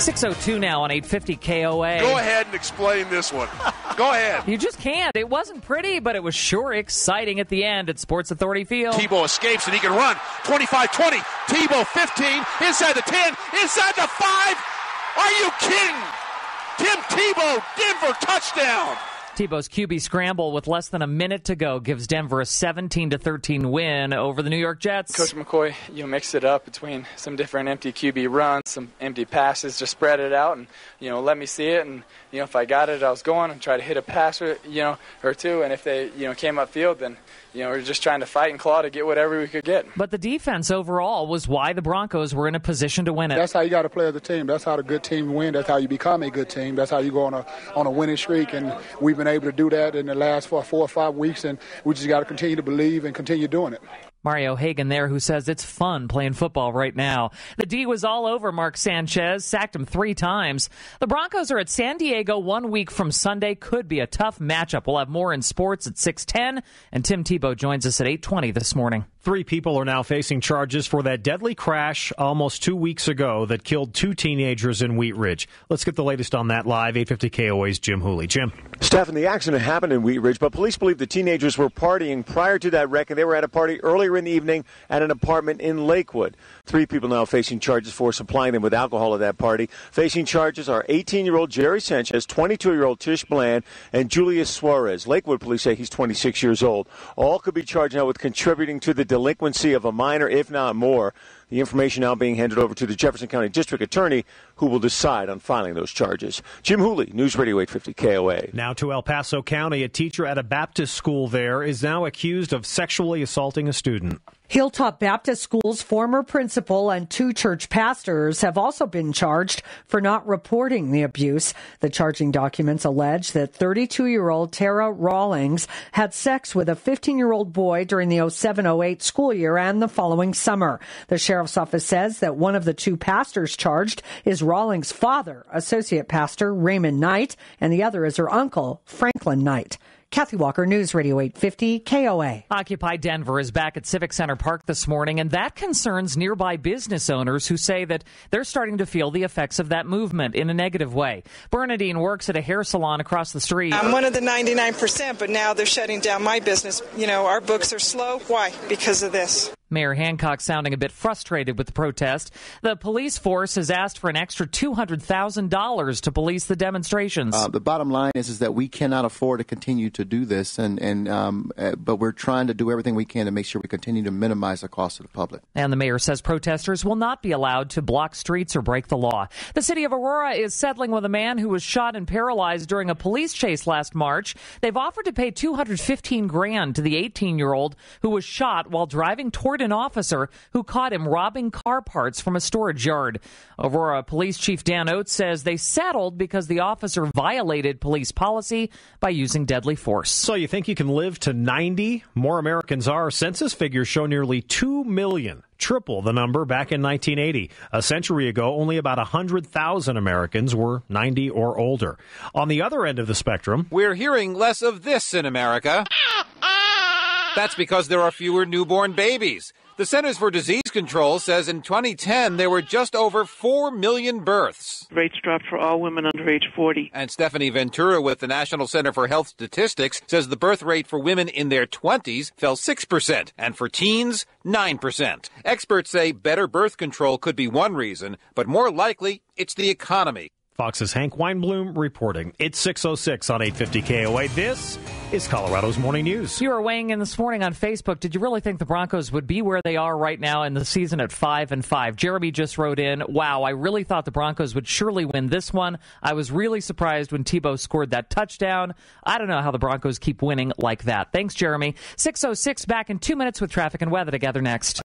6:02 now on 850 KOA. Go ahead and explain this one. Go ahead. You just can't. It wasn't pretty, but it was sure exciting at the end at Sports Authority Field. Tebow escapes and he can run. 25-20. Tebow 15. Inside the 10. Inside the 5. Are you kidding? Tim Tebow, Denver touchdown. Tebow's QB scramble with less than a minute to go gives Denver a 17-13 win over the New York Jets. Coach McCoy, mixed it up between some different empty QB runs, some empty passes, just spread it out and, let me see it. And, if I got it, I was going and try to hit a pass, or two. And if they, came upfield, then, we're just trying to fight and claw to get whatever we could get. But the defense overall was why the Broncos were in a position to win it. That's how you got to play as a team. That's how the good team win. That's how you become a good team. That's how you go on a winning streak. And we've been able to do that in the last 4 or 5 weeks, and we just got to continue to believe and continue doing it. Mario Hagan there, who says it's fun playing football right now. The D was all over Mark Sanchez, sacked him 3 times. The Broncos are at San Diego 1 week from Sunday. Could be a tough matchup. We'll have more in sports at 6:10, and Tim Tebow joins us at 8:20 this morning. 3 people are now facing charges for that deadly crash almost 2 weeks ago that killed 2 teenagers in Wheat Ridge. Let's get the latest on that live. 850 KOA's Jim Hooley. Jim. Stephen, the accident happened in Wheat Ridge, but police believe the teenagers were partying prior to that wreck, and they were at a party earlier in the evening at an apartment in Lakewood. 3 people now facing charges for supplying them with alcohol at that party. Facing charges are 18-year-old Jerry Sanchez, 22-year-old Tish Bland, and Julius Suarez. Lakewood police say he's 26 years old. All could be charged now with contributing to the delinquency of a minor, if not more. The information now being handed over to the Jefferson County District Attorney, who will decide on filing those charges. Jim Hooley, News Radio 850 KOA. Now to El Paso County. A teacher at a Baptist school there is now accused of sexually assaulting a student. Hilltop Baptist School's former principal and 2 church pastors have also been charged for not reporting the abuse. The charging documents allege that 32-year-old Tara Rawlings had sex with a 15-year-old boy during the 07-08 school year and the following summer. The sheriff's office says that one of the 2 pastors charged is Rawlings' father, Associate Pastor Raymond Knight, and the other is her uncle, Franklin Knight. Kathy Walker, News Radio 850 KOA. Occupy Denver is back at Civic Center Park this morning, and that concerns nearby business owners who say that they're starting to feel the effects of that movement in a negative way. Bernadine works at a hair salon across the street. I'm one of the 99%, but now they're shutting down my business. Our books are slow. Why? Because of this. Mayor Hancock sounding a bit frustrated with the protest. The police force has asked for an extra $200,000 to police the demonstrations. The bottom line is that we cannot afford to continue to do this, but we're trying to do everything we can to make sure we continue to minimize the cost to the public. And the mayor says protesters will not be allowed to block streets or break the law. The city of Aurora is settling with a man who was shot and paralyzed during a police chase last March. They've offered to pay $215,000 to the 18-year-old who was shot while driving toward an officer who caught him robbing car parts from a storage yard. Aurora Police Chief Dan Oates says they settled because the officer violated police policy by using deadly force. So you think you can live to 90? More Americans are. Census figures show nearly 2 million. Triple the number back in 1980. A century ago, only about 100,000 Americans were 90 or older. On the other end of the spectrum, we're hearing less of this in America. That's because there are fewer newborn babies. The Centers for Disease Control says in 2010 there were just over 4 million births. Rates dropped for all women under age 40. And Stephanie Ventura with the National Center for Health Statistics says the birth rate for women in their 20s fell 6%, and for teens, 9%. Experts say better birth control could be one reason, but more likely it's the economy. Fox's Hank Weinblum reporting. It's 6:06 on 850 KOA. This is Colorado's Morning News. You were weighing in this morning on Facebook. Did you really think the Broncos would be where they are right now in the season at 5-5? Jeremy just wrote in, wow, I really thought the Broncos would surely win this one. I was really surprised when Tebow scored that touchdown. I don't know how the Broncos keep winning like that. Thanks, Jeremy. 6:06, back in 2 minutes with traffic and weather together next.